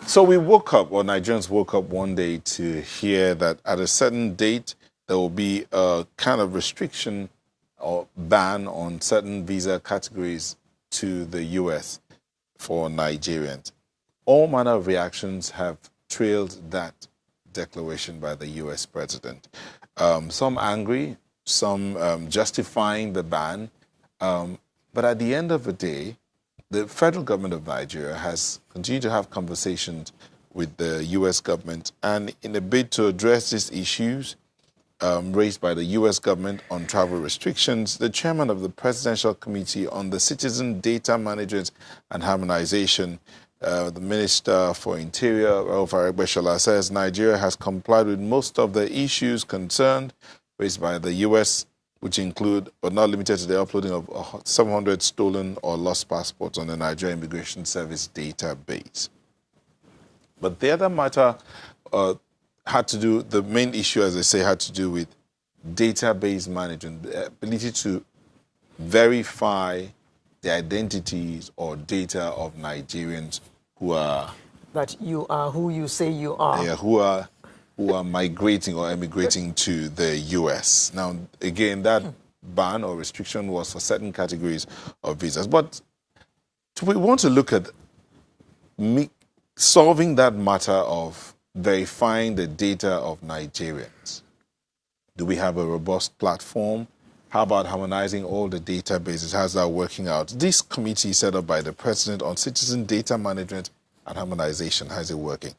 So we woke up, or Nigerians woke up one day to hear that at a certain date, there will be a kind of restriction or ban on certain visa categories to the US for Nigerians. All manner of reactions have trailed that declaration by the US president. Some angry, some justifying the ban. But at the end of the day, the federal government of Nigeria has continued to have conversations with the U.S. government, and in a bid to address these issues raised by the U.S. government on travel restrictions, the chairman of the Presidential Committee on the Citizen Data Management and Harmonization, the Minister for Interior, Rauf Aregbesola, says Nigeria has complied with most of the issues concerned raised by the U.S., which include, but not limited to, the uploading of 700 stolen or lost passports on the Nigeria Immigration Service database. But the other matter had to do, the main issue, as I say, had to do with database management, the ability to verify the identities or data of Nigerians who are... That you are who you say you are. Yeah, who are migrating or emigrating to the U.S. Now, again, that ban or restriction was for certain categories of visas. But we want to look at solving that matter of verifying the data of Nigerians. Do we have a robust platform? How about harmonizing all the databases? How's that working out? This committee set up by the President on Citizen Data Management and Harmonization, how's it working?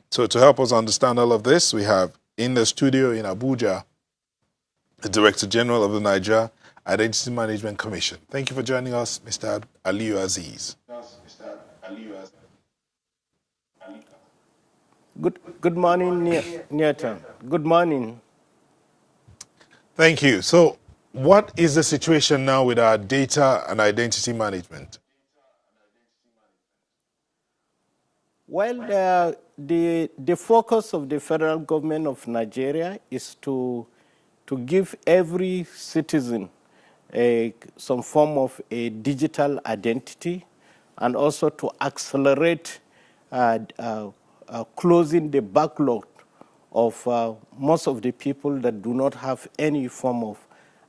So to help us understand all of this, we have in the studio in Abuja, the Director General of the Nigeria Identity Management Commission. Thank you for joining us, Mr. Aliyu Aziz. Good morning, Newton. Good morning. Thank you. So what is the situation now with our data and identity management? Well, the focus of the federal government of Nigeria is to give every citizen some form of a digital identity, and also to accelerate closing the backlog of most of the people that do not have any form of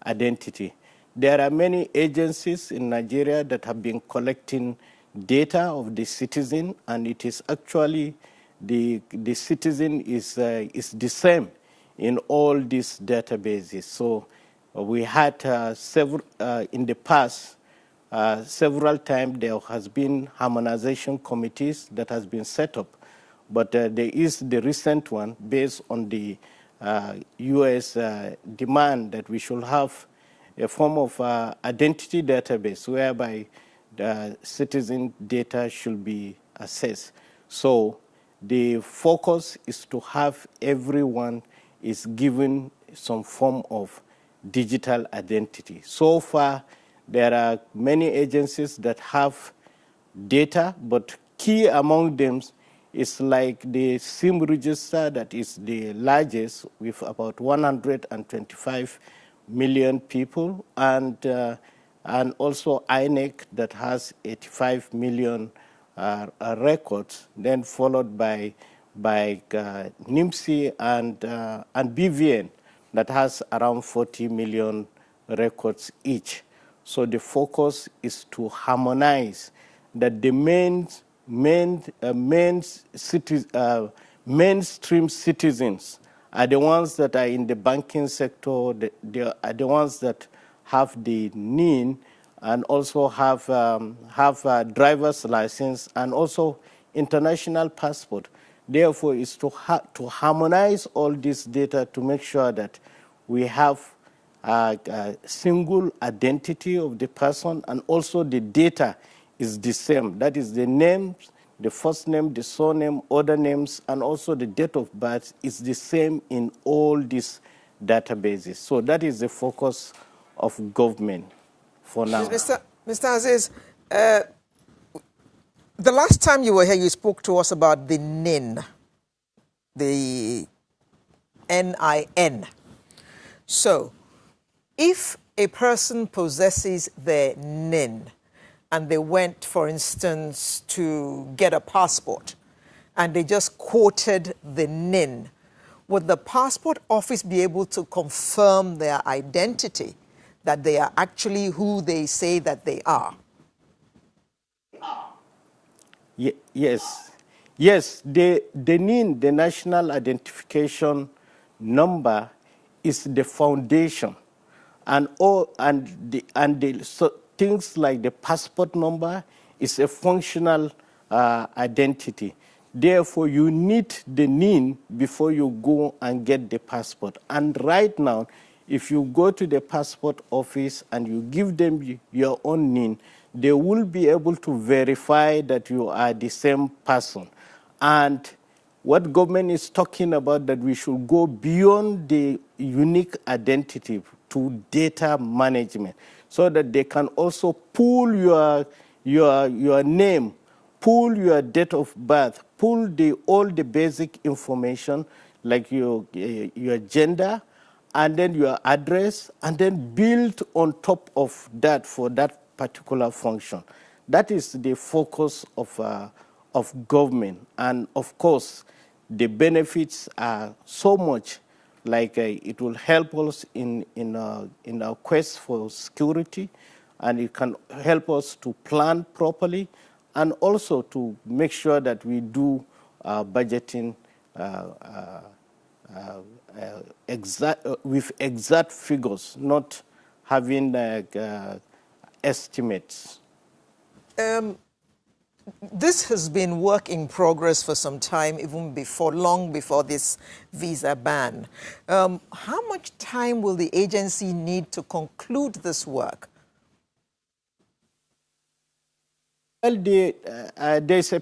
identity. There are many agencies in Nigeria that have been collecting data of the citizen, and it is actually the citizen is the same in all these databases. So we had several in the past. Several times there has been harmonization committees that has been set up, but there is the recent one based on the U.S. Demand that we should have a form of identity database whereby the citizen data should be assessed. So the focus is to have everyone is given some form of digital identity. So far, there are many agencies that have data, but key among them is like the SIM register that is the largest with about 125 million people, and also INEC that has 85 million records, then followed by NIMC and BVN that has around 40 million records each. So the focus is to harmonize that the mainstream citizens are the ones that are in the banking sector, they are the ones that have the NIN and also have a driver's license and also international passport. Therefore, it's to harmonize all this data to make sure that we have a single identity of the person, and also the data is the same. That is the name, the first name, the surname, other names, and also the date of birth is the same in all these databases. So that is the focus of government for now. Mr. Aziz, the last time you were here, you spoke to us about the NIN, the NIN. So, if a person possesses their NIN, and they went, for instance, to get a passport, and they just quoted the NIN, would the passport office be able to confirm their identity, that they are actually who they say that they are? Yes. Yes, the NIN, the National Identification Number, is the foundation. And so things like the passport number is a functional identity. Therefore, you need the NIN before you go and get the passport. And right now, if you go to the passport office and you give them your own NIN, they will be able to verify that you are the same person. And what government is talking about, that we should go beyond the unique identity to data management, so that they can also pull your name, pull your date of birth, pull all the basic information like your gender, and then your address, and then build on top of that for that particular function. That is the focus of government. And of course, the benefits are so much, like it will help us in our quest for security, and it can help us to plan properly, and also to make sure that we do budgeting with exact figures, not having estimates. This has been work in progress for some time, even before, long before this visa ban. How much time will the agency need to conclude this work? Well, there's a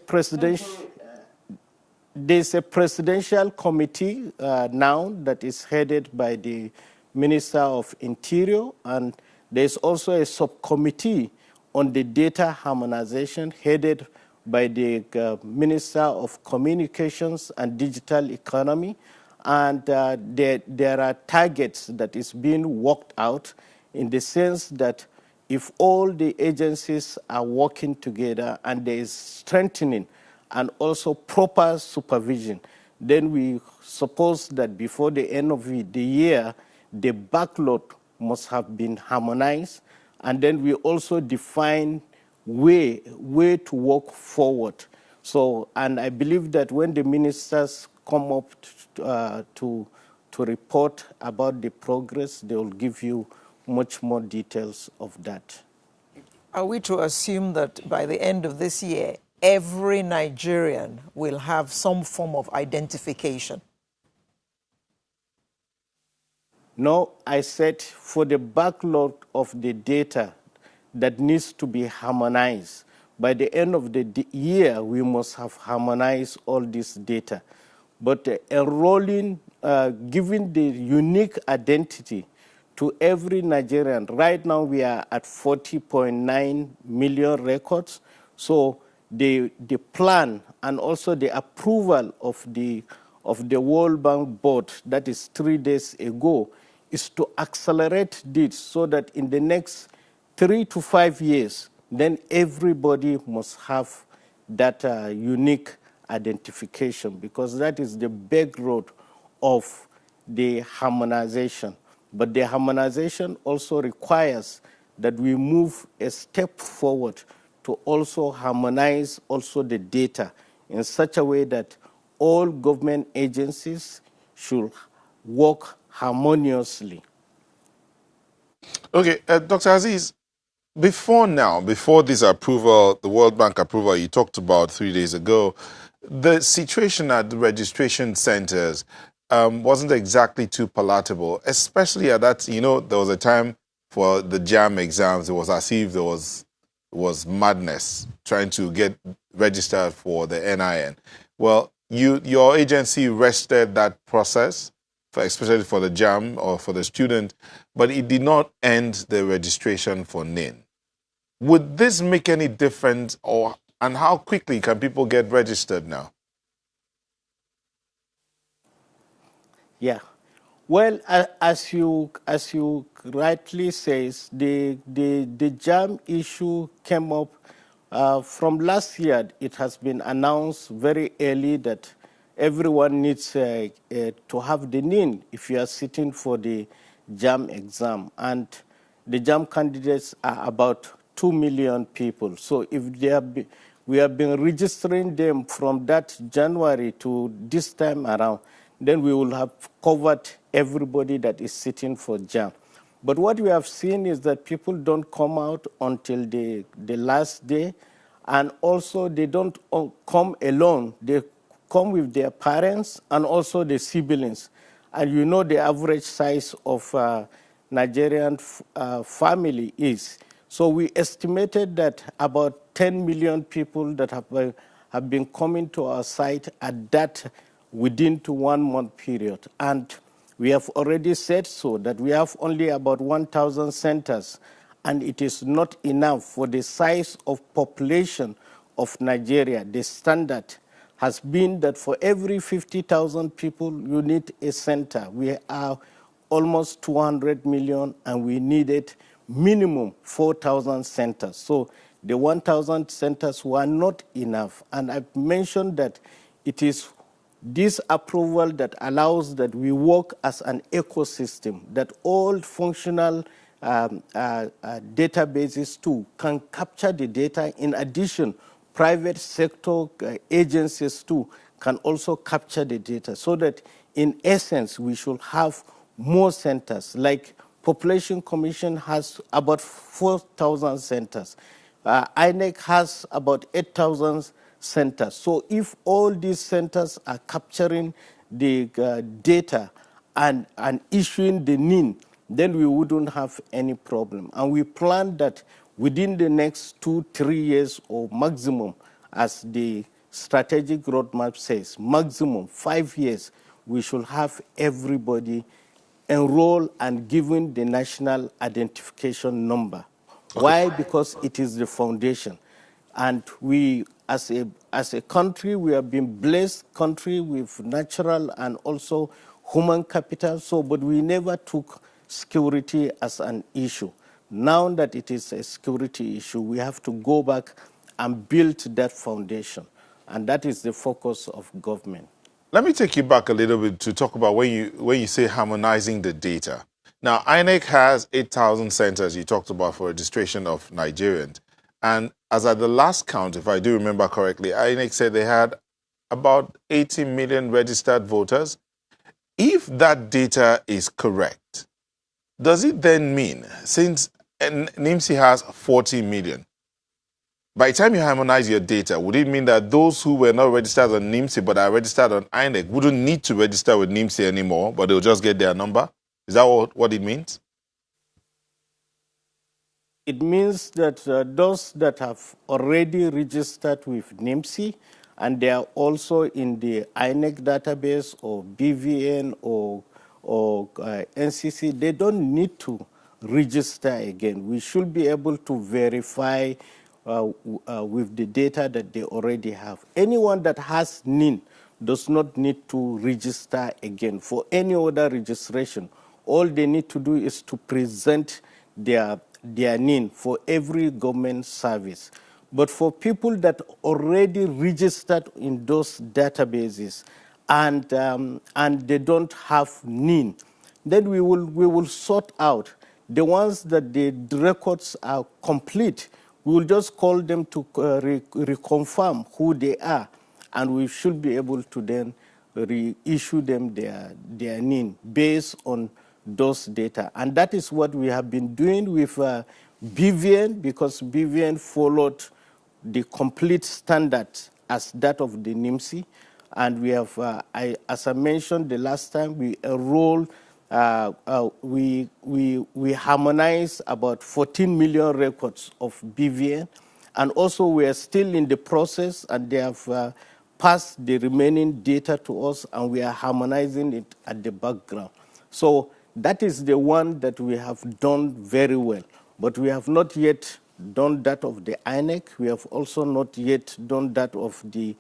presidential committee now that is headed by the Minister of Interior, and there's also a subcommittee on the data harmonization headed by the Minister of Communications and Digital Economy. And there are targets that is being worked out, in the sense that if all the agencies are working together and there is strengthening and also proper supervision, then we suppose that before the end of the year, the backlog must have been harmonized, and then we also define way to work forward. So, and I believe that when the ministers come up to report about the progress, they will give you much more details of that. Are we to assume that by the end of this year, every Nigerian will have some form of identification? No, I said for the backlog of the data that needs to be harmonized, by the end of the year, we must have harmonized all this data. But enrolling, giving the unique identity to every Nigerian, right now we are at 40.9 million records. So the plan and also the approval of the World Bank board, that is 3 days ago, is to accelerate this so that in the next 3 to 5 years, then everybody must have that unique identification, because that is the big road of the harmonization. But the harmonization also requires that we move a step forward to also harmonize also the data in such a way that all government agencies should work harmoniously. Okay, Dr. Aziz, before this approval, the World Bank approval you talked about 3 days ago, the situation at the registration centers wasn't exactly too palatable, especially at that, there was a time for the JAM exams, it was as if there was madness trying to get registered for the NIN. Well, your agency rested that process, especially for the JAM or for the student, but it did not end the registration for NIN. Would this make any difference, and how quickly can people get registered now? Yeah. Well, as you rightly says, the jam issue came up from last year. It has been announced very early that everyone needs to have the NIN if you are sitting for the jam exam, and the jam candidates are about 2 million people. So if we have been registering them from that January to this time around, then we will have covered everybody that is sitting for jam. But what we have seen is that people don't come out until the last day, and also they don't come alone. They come with their parents and also the siblings. And you know the average size of Nigerian family is. So we estimated that about 10 million people that have been coming to our site at that within to 1 month period. And we have already said so that we have only about 1,000 centers, and it is not enough for the size of population of Nigeria. The standard has been that for every 50,000 people, you need a center. We are almost 200 million, and we needed minimum 4,000 centers. So the 1,000 centers were not enough. And I've mentioned that it is this approval that allows that we work as an ecosystem, that all functional databases too can capture the data. In addition, private sector agencies too can also capture the data, so that in essence we should have more centers. Like Population Commission has about 4,000 centers. INEC has about 8,000 centers. So if all these centers are capturing the data and issuing the NIN, then we wouldn't have any problem. And we plan that within the next 2-3 years or maximum, as the strategic roadmap says, maximum 5 years, we should have everybody enrolled and given the national identification number. Okay. Why? Because it is the foundation. And we, as a country, we have been blessed country with natural and also human capital. So, but we never took security as an issue. Now that it is a security issue, we have to go back and build that foundation. And that is the focus of government. Let me take you back a little bit to talk about when you say harmonizing the data. Now, INEC has 8,000 centers you talked about for registration of Nigerians. And as at the last count, if I do remember correctly, INEC said they had about 80 million registered voters. If that data is correct, does it then mean, since NIMC has 40 million, by the time you harmonize your data, would it mean that those who were not registered on NIMC but are registered on INEC wouldn't need to register with NIMC anymore, but they'll just get their number? Is that what it means? It means that those that have already registered with NIMC and they are also in the INEC database or BVN or NCC, they don't need to register again. We should be able to verify with the data that they already have. Anyone that has NIN does not need to register again for any other registration. All they need to do is to present their NIN for every government service. But for people that already registered in those databases and they don't have NIN, then we will sort out the ones that the records are complete. We will just call them to reconfirm who they are, and we should be able to then reissue them their NIN based on those data. And that is what we have been doing with BVN, because BVN followed the complete standard as that of the NIMC. And we have, as I mentioned the last time, we enrolled, we harmonized about 14 million records of BVN. And also we are still in the process, and they have passed the remaining data to us, and we are harmonizing it at the background. So that is the one that we have done very well. But we have not yet done that of the INEC. We have also not yet done that of the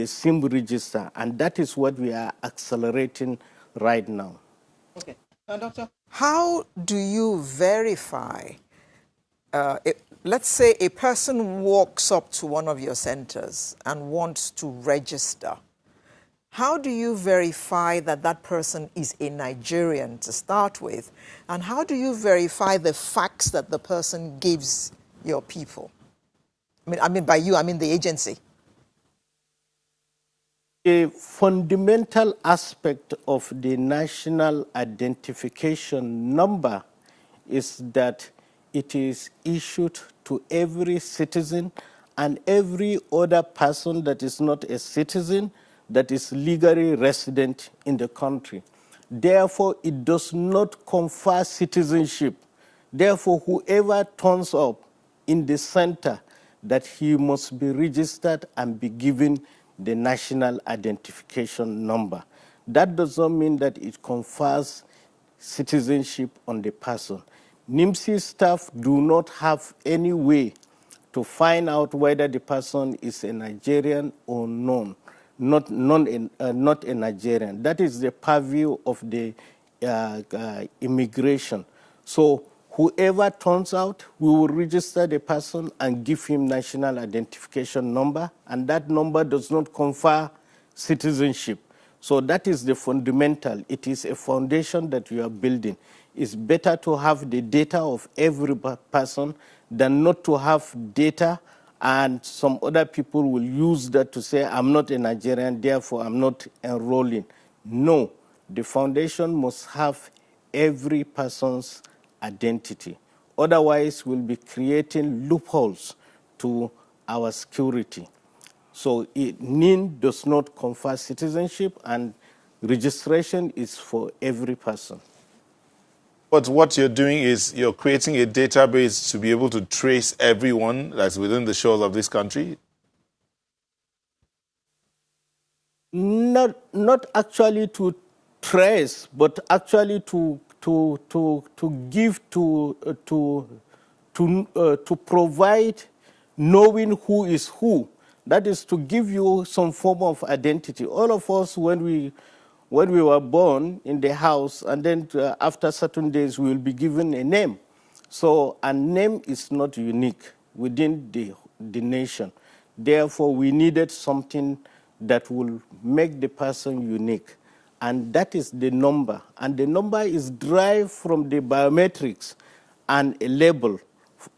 SIM register. And that is what we are accelerating right now. Okay. Now, Doctor, how do you verify, let's say a person walks up to one of your centers and wants to register. How do you verify that that person is a Nigerian to start with? And how do you verify the facts that the person gives your people? I mean by you, I mean the agency. A fundamental aspect of the national identification number is that it is issued to every citizen and every other person that is not a citizen that is legally resident in the country. Therefore, it does not confer citizenship. Therefore, whoever turns up in the center, that he must be registered and be given the national identification number. That does not mean that it confers citizenship on the person. NIMC staff do not have any way to find out whether the person is a Nigerian or not a Nigerian. That is the purview of the immigration. So whoever turns out, we will register the person and give him national identification number, and that number does not confer citizenship. So that is the fundamental. It is a foundation that you are building. It's better to have the data of every person than not to have data and some other people will use that to say, I'm not a Nigerian, therefore I'm not enrolling. No, the foundation must have every person's identity. Otherwise, we'll be creating loopholes to our security. So NIN does not confer citizenship, and registration is for every person. But what you're doing is you're creating a database to be able to trace everyone that's within the shores of this country? Not actually to trace, but actually to give to provide knowing who is who. That is to give you some form of identity. All of us, when we were born in the house, and then after certain days, we will be given a name. So a name is not unique within the nation. Therefore, we needed something that will make the person unique. And that is the number. And the number is derived from the biometrics and a label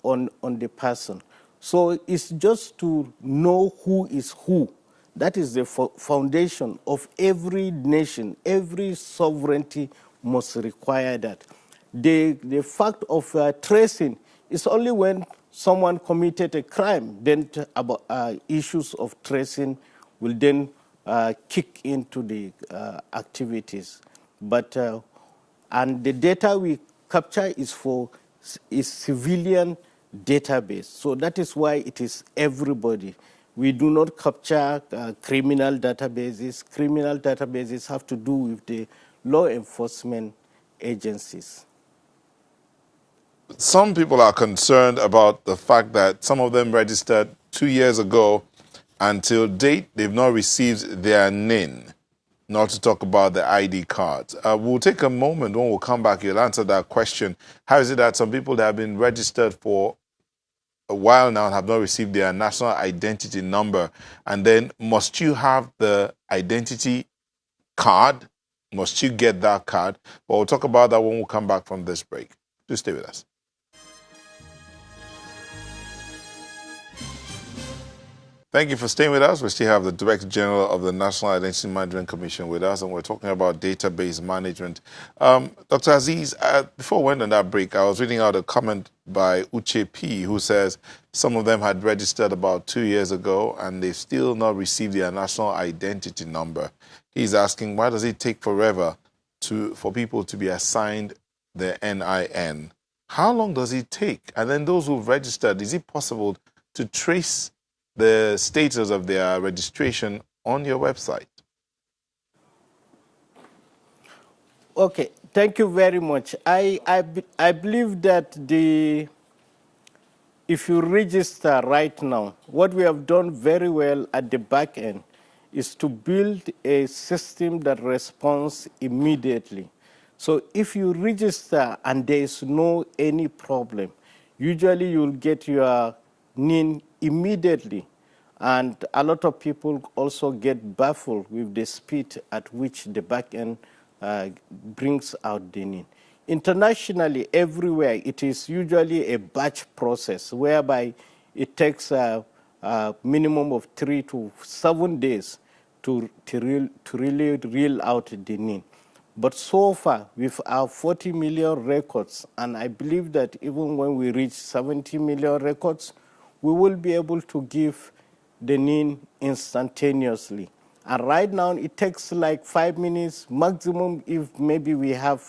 on the person. So it's just to know who is who. That is the foundation of every nation. Every sovereignty must require that. The fact of tracing is only when someone committed a crime, then issues of tracing will then kick into the activities. But and the data we capture is civilian database. So that is why it is everybody. We do not capture criminal databases. Criminal databases have to do with the law enforcement agencies. Some people are concerned about the fact that some of them registered 2 years ago. Until date, they've not received their NIN, not to talk about the ID cards. We'll take a moment. When we'll come back, you'll answer that question. How is it that some people that have been registered for a while now and have not received their national identity number? And then must you have the identity card? Must you get that card? But we'll talk about that when we come back from this break. Do stay with us. Thank you for staying with us. We still have the Director General of the National Identity Management Commission with us, and we're talking about database management. Dr. Aziz, before we went on that break, I was reading out a comment by Uche P, who says some of them had registered about 2 years ago, and they've still not received their national identity number. He's asking, why does it take forever for people to be assigned their NIN? How long does it take? And then those who've registered, is it possible to trace the status of their registration on your website? Okay, thank you very much. I believe that if you register right now, what we have done very well at the back end is to build a system that responds immediately. So if you register and there is no any problem, usually you'll get your NIN immediately. And a lot of people also get baffled with the speed at which the back end brings out the NIN. Internationally, everywhere, it is usually a batch process whereby it takes a minimum of 3 to 7 days to really reel out the NIN. But so far, with our 40 million records, and I believe that even when we reach 70 million records, we will be able to give the NIN instantaneously. And right now, it takes like 5 minutes maximum. If maybe we have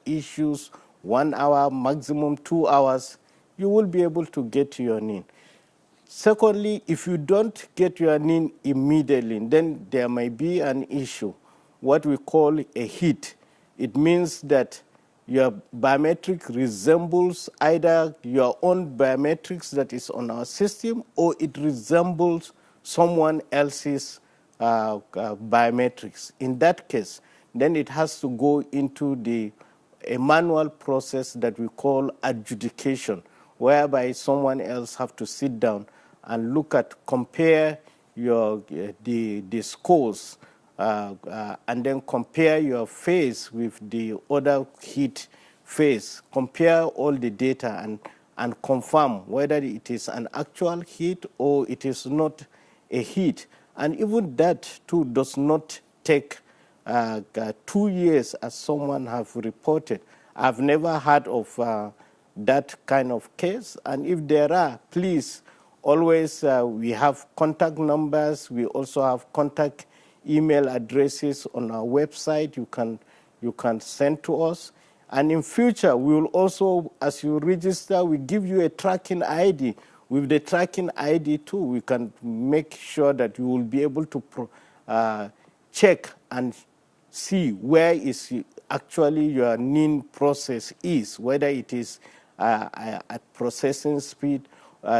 issues, 1 hour, maximum 2 hours, you will be able to get your NIN. Secondly, if you don't get your NIN immediately, then there may be an issue, what we call a hit. It means that your biometric resembles either your own biometrics that is on our system, or it resembles someone else's biometrics. In that case, then it has to go into a manual process that we call adjudication, whereby someone else have to sit down and compare the scores, and then compare your face with the other hit face, compare all the data and confirm whether it is an actual hit or it is not a hit. And even that too does not take 2 years, as someone have reported. I've never heard of that kind of case, and if there are, please, always we have contact numbers. We also have contact email addresses on our website. You can send to us. And in future, we will also, as you register, we give you a tracking ID. With the tracking ID too, we can make sure that you will be able to check and see where is actually your NIN process is, whether it is at processing speed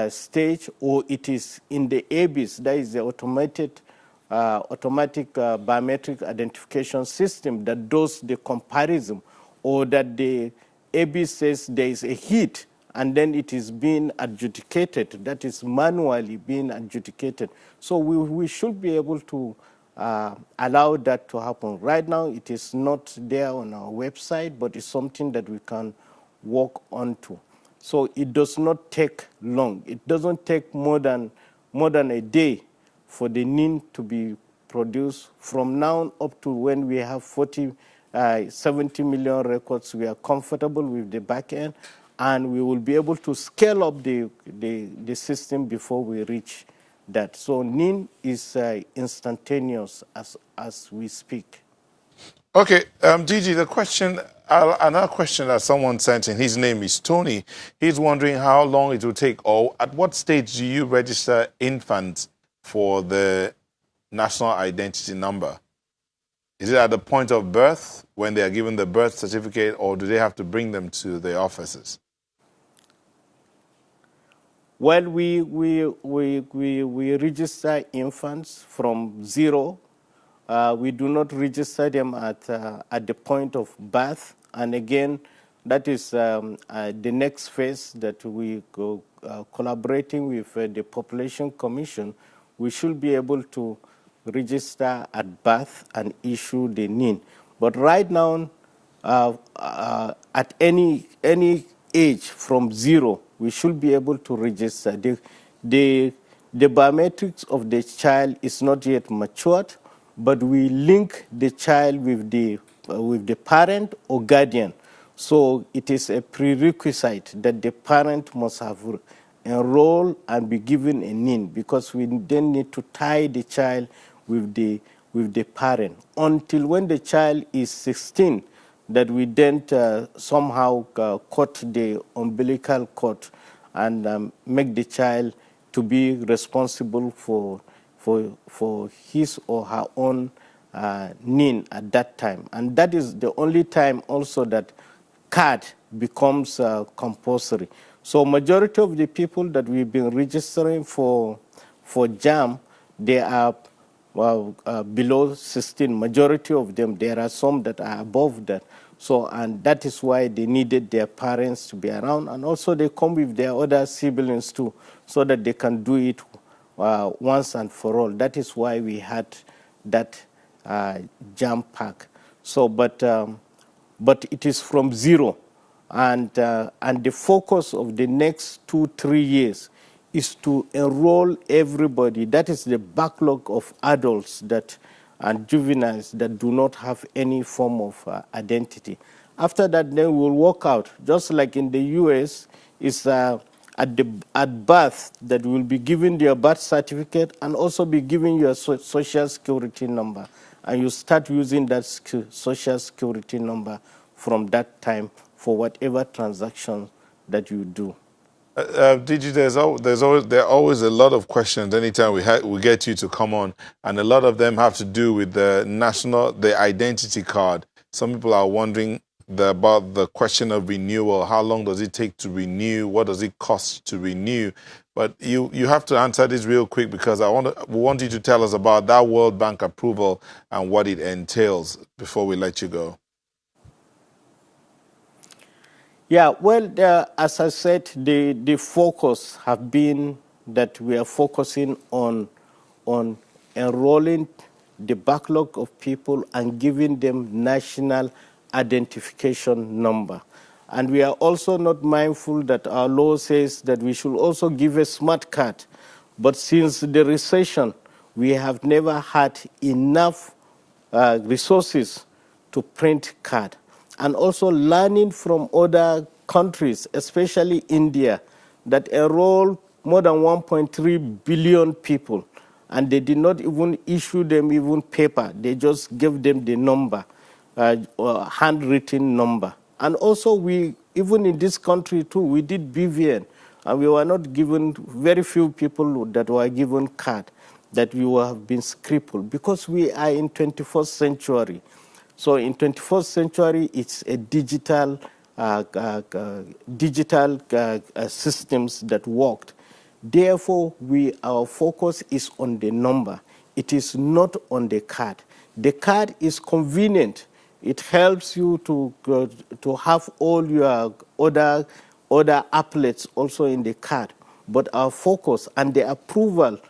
stage, or it is in the ABIS, that is the automatic biometric identification system that does the comparison, or that the ABIS says there is a hit and then it is being adjudicated, that is manually being adjudicated. So we should be able to allow that to happen. Right now, it is not there on our website, but it's something that we can work onto. So it does not take long. It doesn't take more than a day for the NIN to be produced. From now up to when we have 70 million records, we are comfortable with the back end, and we will be able to scale up the system before we reach that. So NIN is instantaneous as we speak. Okay, Gigi, another question that someone sent in, his name is Tony. He's wondering how long it will take, or at what stage do you register infants for the national identity number? Is it at the point of birth when they are given the birth certificate, or do they have to bring them to the offices? Well, we register infants from 0. We do not register them at the point of birth. And again, that is the next phase that we go collaborating with the Population Commission. We should be able to register at birth and issue the NIN. But right now, at any age from 0, we should be able to register. The biometrics of the child is not yet matured, but we link the child with the parent or guardian. So it is a prerequisite that the parent must have enrolled and be given a NIN, because we then need to tie the child with the parent until when the child is 16, that we then somehow cut the umbilical cord and make the child to be responsible for his or her own NIN at that time. And that is the only time also that card becomes compulsory. So majority of the people that we've been registering for JAM, they are below 16. Majority of them. There are some that are above that. So, and that is why they needed their parents to be around, and also they come with their other siblings too, so that they can do it once and for all. That is why we had that jam pack. So, but it is from zero, and the focus of the next 2-3 years is to enroll everybody. That is the backlog of adults that and juveniles that do not have any form of identity. After that, then we'll work out, just like in the US, is at birth that will be given your birth certificate and also be given your social security number. And you start using that social security number from that time for whatever transaction that you do. DG, there are always a lot of questions anytime we get you to come on, and a lot of them have to do with the identity card. Some people are wondering about the question of renewal. How long does it take to renew? What does it cost to renew? But you have to answer this real quick, because we want you to tell us about that World Bank approval and what it entails before we let you go. Yeah, well, as I said, the focus have been that we are focusing on enrolling the backlog of people and giving them national identification number. And we are also not mindful that our law says that we should also give a smart card. But since the recession, we have never had enough resources to print card. And also learning from other countries, especially India, that enroll more than 1.3 billion people, and they did not even issue them even paper. They just gave them the number, handwritten number. And also even in this country too, we did BVN, and we were not given, very few people that were given card, that we have been crippled, because we are in 21st century. So in 21st century, it's a digital systems that worked. Therefore, our focus is on the number. It is not on the card. The card is convenient. It helps you to have all your other applets also in the card. But our focus and the approval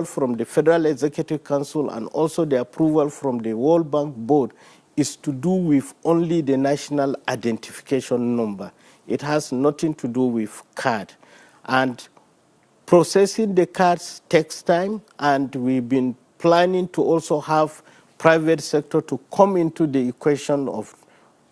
from the Federal Executive Council and also the approval from the World Bank Board is to do with only the national identification number. It has nothing to do with card. And processing the cards takes time, and we've been planning to also have private sector to come into the equation of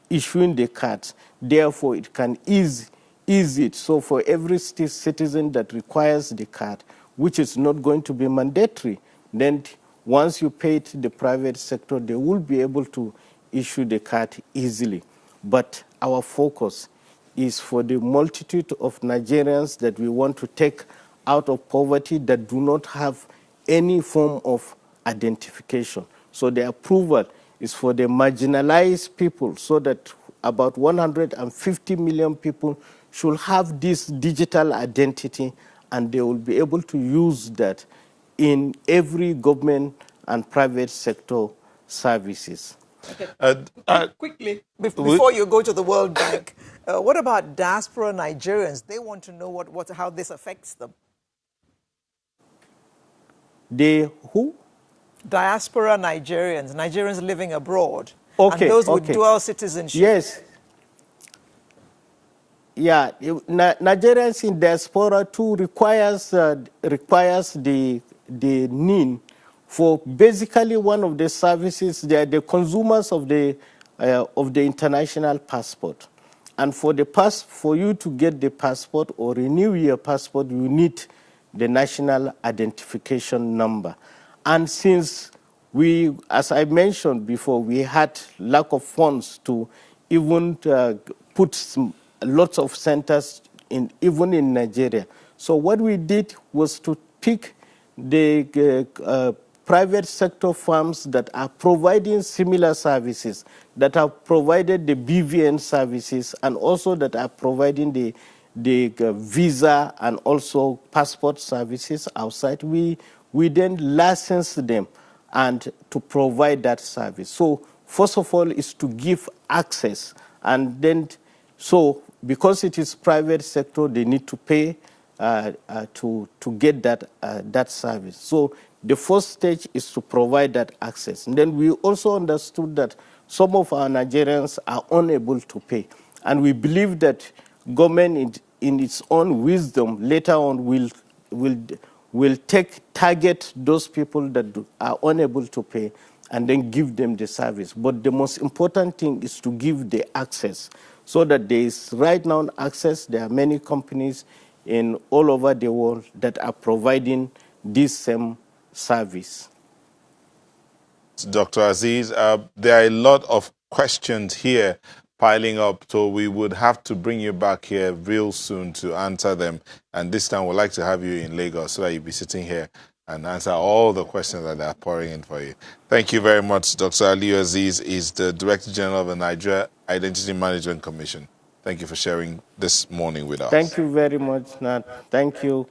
issuing the cards. Therefore, it can ease it. So for every citizen that requires the card, which is not going to be mandatory, then once you pay it to the private sector, they will be able to issue the card easily. But our focus is for the multitude of Nigerians that we want to take out of poverty that do not have any form of identification. So the approval is for the marginalized people, so that about 150 million people should have this digital identity, and they will be able to use that in every government and private sector services. Okay. Quickly, before you go to the World Bank, what about diaspora Nigerians? They want to know how this affects them. They who? Diaspora Nigerians living abroad, okay, and those with dual citizenship. Yes. Yeah, Nigerians in diaspora too requires the NIN for basically one of the services. They are the consumers of the international passport, and for you to get the passport or renew your passport, you need the national identification number. And since as I mentioned before, we had lack of funds to even put lots of centers even in Nigeria. So what we did was to pick the private sector firms that are providing similar services, that have provided the BVN services, and also that are providing the visa and also passport services outside. We then license them and to provide that service. So first of all, is to give access. And then, so because it is private sector, they need to pay to get that service. So the first stage is to provide that access. And then we also understood that some of our Nigerians are unable to pay. And we believe that government in its own wisdom later on will target those people that are unable to pay and then give them the service. But the most important thing is to give the access so that there is right now access. There are many companies in all over the world that are providing this same service. Dr. Aziz, there are a lot of questions here piling up, so we would have to bring you back here real soon to answer them. And this time we'd like to have you in Lagos so that you'll be sitting here and answer all the questions that are pouring in for you. Thank you very much. Dr. Aliyu Aziz is the Director General of the Nigeria Identity Management Commission. Thank you for sharing this morning with us. Thank you very much, Nat. Thank you.